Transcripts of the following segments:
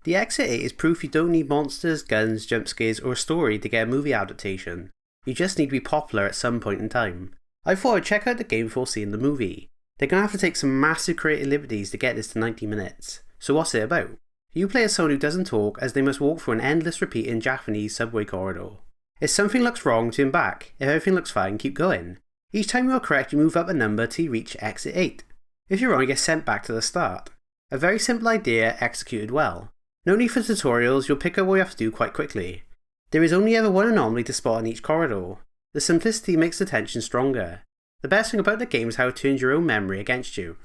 The Exit 8 is proof you don't need monsters, guns, jump scares, or a story to get a movie adaptation. You just need to be popular at some point in time. I thought I'd check out the game before seeing the movie. They're going to have to take some massive creative liberties to get this to 90 minutes. So what's it about? You play as someone who doesn't talk as they must walk through an endless repeating Japanese subway corridor. If something looks wrong, turn back. If everything looks fine, keep going. Each time you are correct, you move up a number till you reach Exit 8. If you're wrong, you get sent back to the start. A very simple idea executed well. No need for tutorials, you'll pick up what you have to do quite quickly. There is only ever one anomaly to spot in each corridor. The simplicity makes the tension stronger. The best thing about the game is how it turns your own memory against you.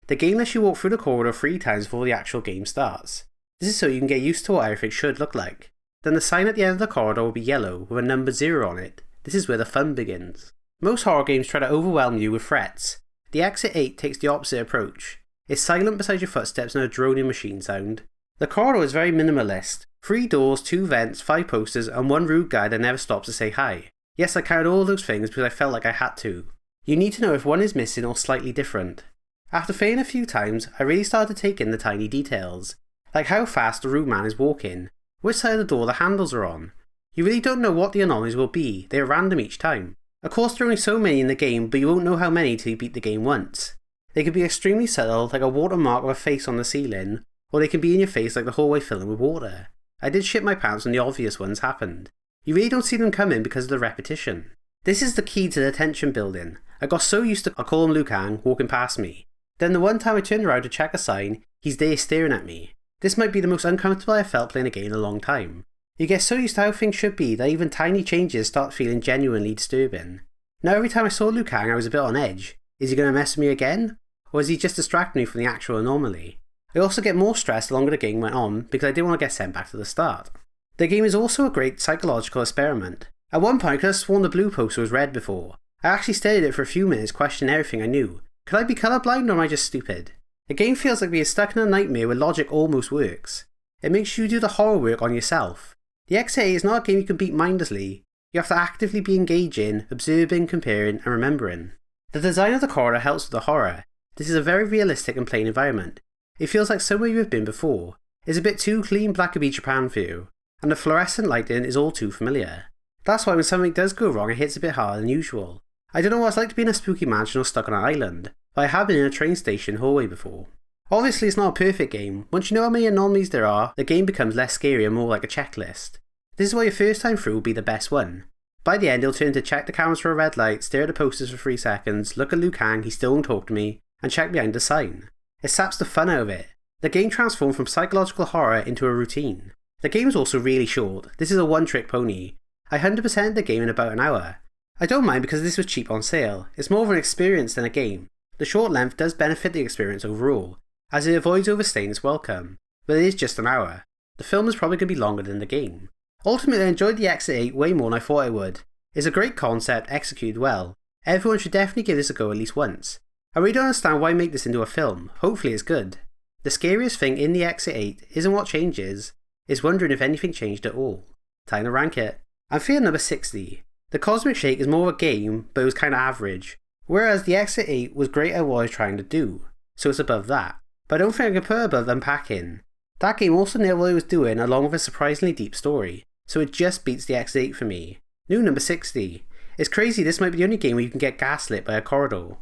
The game lets you walk through the corridor 3 times before the actual game starts. This is so you can get used to what everything should look like. Then the sign at the end of the corridor will be yellow with a number 0 on it. This is where the fun begins. Most horror games try to overwhelm you with threats. The Exit 8 takes the opposite approach. It's silent beside your footsteps and a droning machine sound. The corridor is very minimalist. 3 doors, 2 vents, 5 posters, and 1 rude guy that never stops to say hi. Yes, I counted all those things because I felt like I had to. You need to know if one is missing or slightly different. After failing a few times, I really started to take in the tiny details. Like how fast the rude man is walking, which side of the door the handles are on. You really don't know what the anomalies will be, they are random each time. Of course there are only so many in the game, but you won't know how many till you beat the game once. They can be extremely subtle, like a watermark of a face on the ceiling, or they can be in your face like the hallway filling with water. I did shit my pants when the obvious ones happened. You really don't see them coming because of the repetition. This is the key to the tension building. I got so used to, I call him Liu Kang, walking past me. Then the one time I turned around to check a sign, he's there staring at me. This might be the most uncomfortable I've felt playing a game in a long time. You get so used to how things should be that even tiny changes start feeling genuinely disturbing. Now every time I saw Liu Kang I was a bit on edge. Is he going to mess with me again? Or is he just distracting me from the actual anomaly? I also get more stressed the longer the game went on because I didn't want to get sent back to the start. The game is also a great psychological experiment. At one point I could have sworn the blue poster was red before. I actually studied it for a few minutes questioning everything I knew. Could I be colourblind or am I just stupid? The game feels like being stuck in a nightmare where logic almost works. It makes you do the horror work on yourself. The Exit 8 is not a game you can beat mindlessly. You have to actively be engaging, observing, comparing and remembering. The design of the corridor helps with the horror. This is a very realistic and plain environment. It feels like somewhere you have been before. It's a bit too clean black and beach Japan for you, and the fluorescent lighting is all too familiar. That's why when something does go wrong it hits a bit harder than usual. I don't know what it's like to be in a spooky mansion or stuck on an island, but I have been in a train station hallway before. Obviously it's not a perfect game. Once you know how many anomalies there are, the game becomes less scary and more like a checklist. This is why your first time through will be the best one. By the end you'll turn to check the cameras for a red light, stare at the posters for 3 seconds, look at Liu Kang, he still won't talk to me, and check behind the sign. It saps the fun out of it. The game transformed from psychological horror into a routine. The game is also really short. This is a one-trick pony. I 100%ed the game in about an hour. I don't mind because this was cheap on sale. It's more of an experience than a game. The short length does benefit the experience overall, as it avoids overstaying its welcome, but it is just an hour. The film is probably going to be longer than the game. Ultimately I enjoyed the Exit 8 way more than I thought I would. It's a great concept, executed well. Everyone should definitely give this a go at least once. I really don't understand why make this into a film. Hopefully it's good. The scariest thing in the Exit 8 isn't what changes, it's wondering if anything changed at all. Time to rank it. I'm feeling number 60. The Cosmic Shake is more of a game, but it was kinda average, whereas the Exit 8 was great at what I was trying to do, so it's above that. But I don't think I can put it above Unpacking. That game also nailed what it was doing along with a surprisingly deep story, so it just beats the Exit 8 for me. New number 60. It's crazy this might be the only game where you can get gaslit by a corridor.